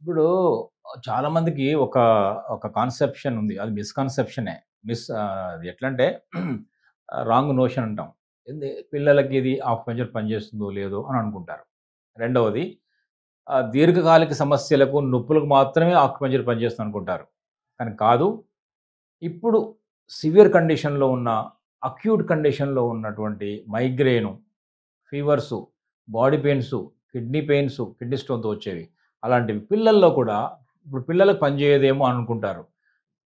ఇప్పుడు చాలామందికి ఒక కాన్సెప్షన్ ఉంది. అది మిస్‌కన్సెప్షనే. అది ఎట్లంటే రాంగ్ నోషన్ అంటాం. పిల్లలకి ఇది ఆక్యుపంక్చర్ పనిచేస్తుందో లేదో అని అనుకుంటారు. రెండవది దీర్ఘకాలిక సమస్యలకు, నొప్పులకు మాత్రమే ఆక్యుపంక్చర్ పనిచేస్తుంది అనుకుంటారు. కానీ కాదు. ఇప్పుడు సివియర్ కండిషన్‌లో ఉన్న, అక్యూట్ కండిషన్‌లో ఉన్నటువంటి migraine, fevers, body pains, kidney pains, kidney స్టోన్‌తో వచ్చేవి. అలాంటివి పిల్లల్లో కూడా ఇప్పుడు పిల్లలకు పనిచేయదేమో అనుకుంటారు.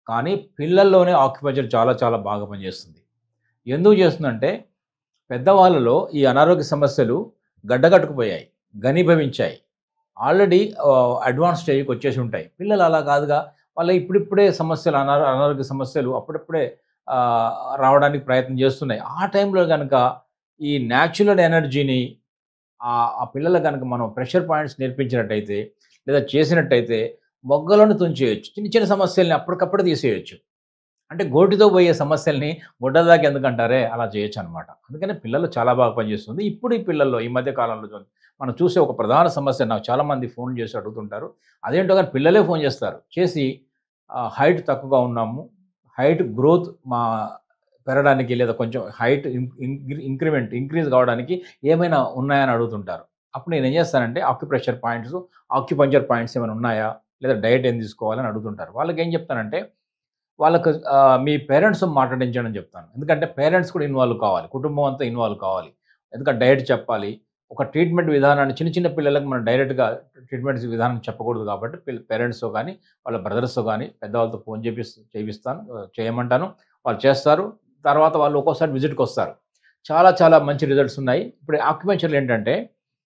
కానీ పిల్లల్లోనే ఆక్యుపంక్చర్ చాలా చాలా బాగా పనిచేస్తుంది. ఎందుకు చేస్తుందంటే పెద్దవాళ్ళలో ఈ అనారోగ్య సమస్యలు గడ్డకట్టుకుపోయాయి, ఘనీభవించాయి. ఆల్రెడీ అడ్వాన్స్ స్టేజ్‌కి వచ్చేసి ఉంటాయి. పిల్లలు అలా కాదుగా. వాళ్ళ ఇప్పుడిప్పుడే సమస్యలు అనారోగ్య సమస్యలు అప్పుడప్పుడే రావడానికి ప్రయత్నం చేస్తున్నాయి. ఆ టైంలో గనక ఈ న్యాచురల్ ఎనర్జీని ఆ పిల్లలకు గనక మనం ప్రెషర్ పాయింట్స్ నేర్పించినట్టయితే, లేదా చేసినట్టయితే మొగ్గలను తుంచేయొచ్చు. చిన్న చిన్న సమస్యల్ని అప్పటికప్పుడే తీసేయొచ్చు. అంటే గోటితో పోయే సమస్యల్ని గుడ్డల దాకా ఎందుకంటారే అలా చేయొచ్చనమాట. అందుకని పిల్లలు చాలా బాగా పనిచేస్తుంది. ఇప్పుడు ఈ పిల్లల్లో ఈ మధ్య కాలంలో మనం చూసే ఒక ప్రధాన సమస్య నాకు చాలామంది ఫోన్ చేసి అడుగుతుంటారు. అదేంటో గాని పిల్లలే ఫోన్ చేస్తారు. చేసి హైట్ తక్కువగా ఉన్నాము. హైట్ గ్రోత్ పెరగడానికి లేదా కొంచెం హైట్ ఇంక్రీజ్ కావడానికి ఏమైనా ఉన్నాయా అని అడుగుతుంటారు. అప్పుడు నేనేం చేస్తానంటే ఆక్యుపంక్చర్ పాయింట్స్ ఏమైనా ఉన్నాయా? లేదా డైట్ ఏం తీసుకోవాలని అడుగుతుంటారు. వాళ్ళకేం చెప్తానంటే వాళ్ళకు మీ పేరెంట్స్‌తో మాట్లాడించండి చెప్తాను. ఎందుకంటే పేరెంట్స్ కూడా ఇన్వాల్వ్ కావాలి. కుటుంబం అంతా ఇన్వాల్వ్ కావాలి. ఎందుకంటే డైట్ చెప్పాలి. ఒక ట్రీట్మెంట్ విధానాన్ని చిన్న చిన్న పిల్లలకు మనం డైరెక్ట్‌గా ట్రీట్మెంట్స్ విధానం చెప్పకూడదు కాబట్టి పేరెంట్స్‌తో గాని, వాళ్ళ బ్రదర్స్‌తో గాని పెద్దవాళ్ళతో ఫోన్ చేపిస్తాను. చేయమంటాను. వాళ్ళు చేస్తారు. తర్వాత వాళ్ళు ఒక్కోసారి విజిట్‌కొస్తారు. చాలా చాలా మంచి రిజల్ట్స్ ఉన్నాయి. ఇప్పుడు ఆక్యుపెన్షన్‌లో ఏంటంటే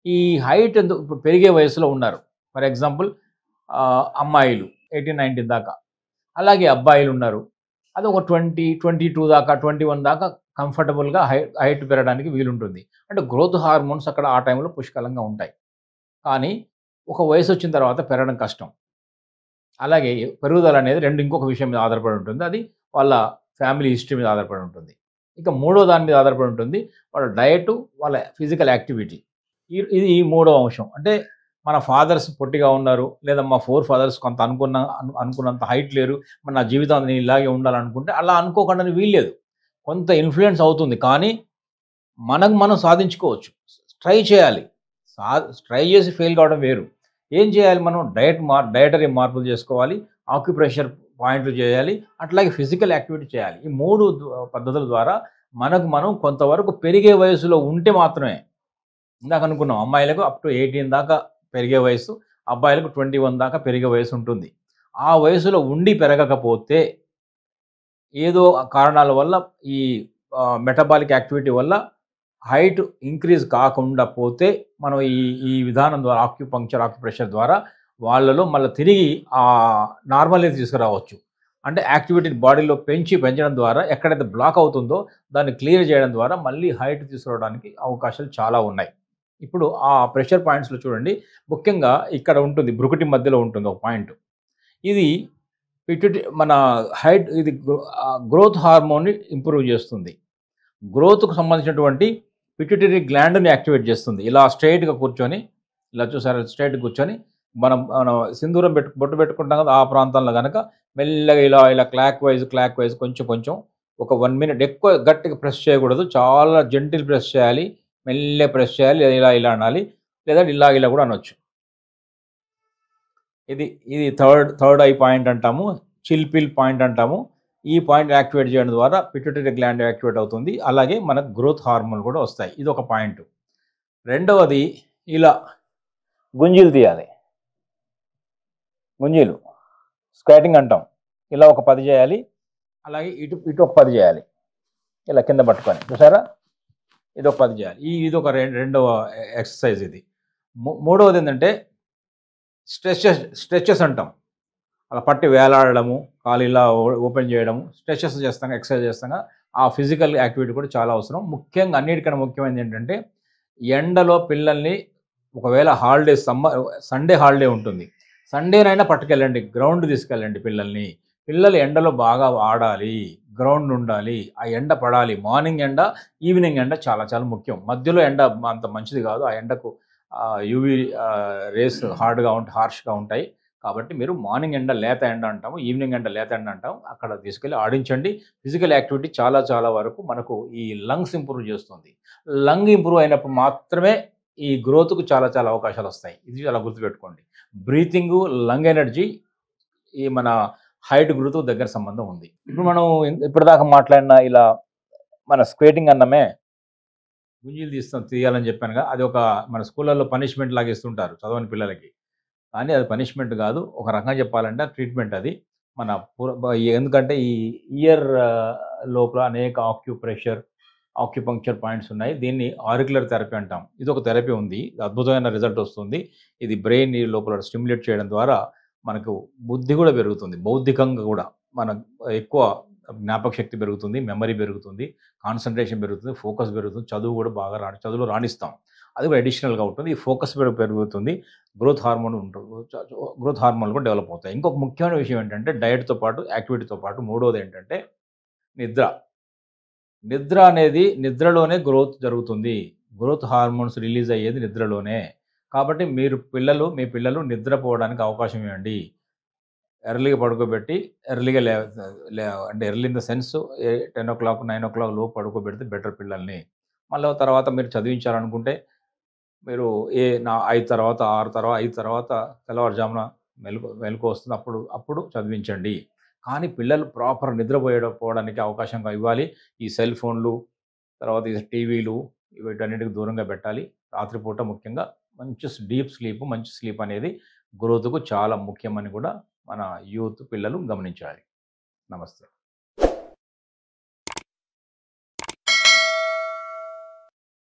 ఈ హైట్ ఇప్పుడు పెరిగే వయస్సులో ఉన్నారు. ఫర్ ఎగ్జాంపుల్ అమ్మాయిలు 18, 19 దాకా. అలాగే అబ్బాయిలున్నారు. అదొక 20, 22 దాకా, 21 దాకా కంఫర్టబుల్‌గా హైట్ పెరగడానికి వీలుంటుంది. అంటే గ్రోత్ హార్మోన్స్ అక్కడ ఆ టైంలో పుష్కలంగా ఉంటాయి. కానీ ఒక వయసొచ్చిన తర్వాత పెరగడం కష్టం. అలాగే పెరుగుదలనేది ఇంకొక విషయం మీద ఆధారపడి ఉంటుంది. అది వాళ్ళ ఫ్యామిలీ హిస్టరీ మీద ఆధారపడి ఉంటుంది. ఇక మూడో దాని మీద ఆధారపడి ఉంటుంది. వాళ్ళ డయటు, వాళ్ళ ఫిజికల్ యాక్టివిటీ. ఇది మూడో అంశం. అంటే మన ఫాదర్స్ పొట్టిగా ఉన్నారు. లేదా మా ఫోర్ ఫాదర్స్ కొంత అనుకున్నంత హైట్ లేరు. మరి నా జీవితం నేను ఇలాగే ఉండాలనుకుంటే అలా అనుకోకుండానే వీల్లేదు. కొంత ఇన్‌ఫ్లూయెన్స్ అవుతుంది. కానీ మనం సాధించుకోవచ్చు. ట్రై చేయాలి. సా ట్రై చేసి ఫెయిల్ కావడం వేరు. ఏం చేయాలి మనం? డయటరీ మార్పులు చేసుకోవాలి. ఆక్యుప్రెషర్ పాయింట్లు చేయాలి. అట్లాగే ఫిజికల్ యాక్టివిటీ చేయాలి. ఈ 3 పద్ధతుల ద్వారా మనకు మనం కొంతవరకు పెరిగే వయసులో ఉంటే మాత్రమే ఇందాక అనుకున్నాం అమ్మాయిలకు అప్ టు 18 దాకా పెరిగే వయస్సు, అబ్బాయిలకు 21 దాకా పెరిగే వయసు ఉంటుంది. ఆ వయసులో ఉండి పెరగకపోతే ఏదో కారణాల వల్ల ఈ మెటబాలిక్ యాక్టివిటీ వల్ల హైట్ ఇంక్రీజ్ కాకుండా పోతే మనం ఈ ఈ విధానం ద్వారా ఆక్యుప్రెషర్ ద్వారా వాళ్ళలో మళ్ళీ తిరిగి నార్మల్‌గా తీసుకురావచ్చు. అంటే యాక్టివిటీని బాడీలో పెంచడం ద్వారా ఎక్కడైతే బ్లాక్ అవుతుందో దాన్ని క్లియర్ చేయడం ద్వారా మళ్ళీ హైట్ తీసుకురావడానికి అవకాశాలు చాలా ఉన్నాయి. ఇప్పుడు ఆ ప్రెషర్ పాయింట్స్‌లో చూడండి ముఖ్యంగా ఇక్కడ ఉంటుంది. భ్రుకుటి మధ్యలో ఉంటుంది ఒక పాయింట్. ఇది మన గ్రోత్ హార్మోన్‌ని ఇంప్రూవ్ చేస్తుంది. గ్రోత్‌కు సంబంధించినటువంటి పిట్యూటరీ గ్లాండ్‌ని యాక్టివేట్ చేస్తుంది. ఇలా స్ట్రెయిట్‌గా కూర్చొని, ఇలా చూసారా స్ట్రెయిట్‌గా కూర్చొని మనం మనం సింధూరం బొట్టు పెట్టుకుంటాం కదా! ఆ ప్రాంతంలో గనక మెల్లగా ఇలా క్లాక్ వైస్ కొంచెం కొంచెం ఒక 1 మినిట్ ఎక్కువ గట్టిగా ప్రెస్ చేయకూడదు. చాలా జెంటిల్ ప్రెస్ చేయాలి. మెల్లగా ప్రెస్ చేయాలి. లేదా ఇలా అనాలి. లేదంటే ఇలా కూడా అనొచ్చు. ఇది థర్డ్ ఐ పాయింట్ అంటాము. చిల్ పిల్ పాయింట్ అంటాము. ఈ పాయింట్ యాక్టివేట్ చేయడం ద్వారా పిట్యూటరీ గ్లాండ్ యాక్టివేట్ అవుతుంది. అలాగే మనకు గ్రోత్ హార్మోన్‌లు కూడా వస్తాయి. ఇదొక పాయింట్. రెండవది ఇలా గుంజీలు తీయాలి. గుంజీలు స్క్వాటింగ్ అంటాం. ఇలా ఒక 10 చేయాలి. అలాగే ఇటు ఒక 10 చేయాలి. ఇలా కింద పట్టుకొని చూసారా? ఇదొక 10 చేయాలి. ఇదొక రెండవ ఎక్సర్సైజ్ ఇది. మూడవది ఏంటంటే స్ట్రెచెస్ అంటాం. అలా పట్టి వేలాడడము, కాలు ఇలా ఓపెన్ చేయడము, స్ట్రెచెస్ చేస్తాం, ఎక్సర్సైజ్ చేస్తాం. ఆ ఫిజికల్ యాక్టివిటీ కూడా చాలా అవసరం. ముఖ్యంగా అన్నిటికన్నా ముఖ్యమైనది ఏంటంటే ఎండలో పిల్లల్ని ఒకవేళ సండే హాలిడే ఉంటుంది. సండేనైనా పట్టుకెళ్ళండి. గ్రౌండ్ తీసుకెళ్ళండి పిల్లల్ని. పిల్లలు ఎండలో బాగా ఆడాలి. గ్రౌండ్ ఉండాలి. ఆ ఎండ పడాలి. మార్నింగ్ ఎండ, ఈవినింగ్ ఎండ చాలా చాలా ముఖ్యం. మధ్యలో ఎండ అంత మంచిది కాదు. ఆ ఎండకు యూవీ రేస్ హార్ష్‌గా ఉంటాయి. కాబట్టి మీరు మార్నింగ్ ఎండ లేత ఎండ అంటాము. ఈవినింగ్ ఎండ లేత ఎండ అంటాం. అక్కడ తీసుకెళ్ళి ఆడించండి. ఫిజికల్ యాక్టివిటీ చాలా చాలా వరకు మనకు ఈ లంగ్స్ ఇంప్రూవ్ చేస్తుంది. లంగ్ ఇంప్రూవ్ అయినప్పుడు మాత్రమే ఈ గ్రోత్‌కు చాలా చాలా అవకాశాలొస్తాయి. ఇది చాలా గుర్తుపెట్టుకోండి. బ్రీతింగు, లంగ్ ఎనర్జీ ఈ మన హైట్ గ్రోత్‌కు దగ్గర సంబంధం ఉంది. ఇప్పుడు మనం ఇప్పటిదాకా మాట్లాడిన ఇలా మన స్కేటింగ్ అన్నమే గుంజీలు తీయాలని చెప్పానుగా. అది ఒక మన స్కూళ్ళల్లో పనిష్మెంట్ లాగా ఇస్తుంటారు చదవని పిల్లలకి. కానీ అది పనిష్మెంట్ గాదు. ఒక రకంగా చెప్పాలంటే ట్రీట్మెంట్ అది. మన ఎందుకంటే ఈ ఇయర్ లోపల అనేక ఆక్యుప్రెషర్, ఆక్యుపంక్చర్ పాయింట్స్ ఉన్నాయి. దీన్ని ఆరిక్యులర్ థెరపీ అంటాం. ఇదొక థెరపీ ఉంది. అద్భుతమైన రిజల్ట్ వస్తుంది. ఇది బ్రెయిన్ లోపల స్టిమ్యులేట్ చేయడం ద్వారా మనకు బుద్ధి గూడా పెరుగుతుంది. బౌద్ధికంగా గూడా మన ఎక్కువ జ్ఞాపక శక్తి పెరుగుతుంది. మెమరీ పెరుగుతుంది. కాన్సంట్రేషన్ పెరుగుతుంది. ఫోకస్ పెరుగుతుంది. చదువు గూడా బాగా చదువులో రాణిస్తాం. అది కూడా అడిషనల్‌గా ఉంటుంది. ఈ ఫోకస్ పెరుగుతుంది. గ్రోత్ హార్మోన్ ఉంటుంది. గ్రోత్ హార్మోన్‌లు కూడా డెవలప్ అవుతాయి. ఇంకొక ముఖ్యమైన విషయం ఏంటంటే డయట్‌తో పాటు, యాక్టివిటీతో పాటు మూడోదేంటంటే నిద్ర. నిద్ర అనేది నిద్రలోనే గ్రోత్ జరుగుతుంది. గ్రోత్ హార్మోన్స్ రిలీజ్ అయ్యేది నిద్రలోనే. కాబట్టి మీ పిల్లలు నిద్రపోవడానికి అవకాశం ఇవ్వండి. ఎర్లీగా పడుకోబెట్టి ఎర్లీగా అంటే ఎర్లీ ఇన్ ద సెన్స్ 10:00, 9:00 లోపు పడుకోబెడితే బెటర్ పిల్లల్ని. మళ్ళా తర్వాత మీరు చదివించాలనుకుంటే మీరు 5 తర్వాత, 6 తర్వాత, 5 తర్వాత తెల్లవారుజామున మెలుకువ వస్తుంది. అప్పుడు చదివించండి. కానీ పిల్లలు ప్రాపర్ పోవడానికి అవకాశంగా ఇవ్వాలి. ఈ సెల్ ఫోన్‌లు, తర్వాత ఈ టీవీలు వీటన్నిటికి దూరంగా పెట్టాలి. రాత్రిపూట ముఖ్యంగా మంచి డీప్ స్లీప్, మంచి స్లీప్ అనేది గ్రోత్‌కు చాలా ముఖ్యమని కూడా మన పిల్లలు గమనించాలి. నమస్తే.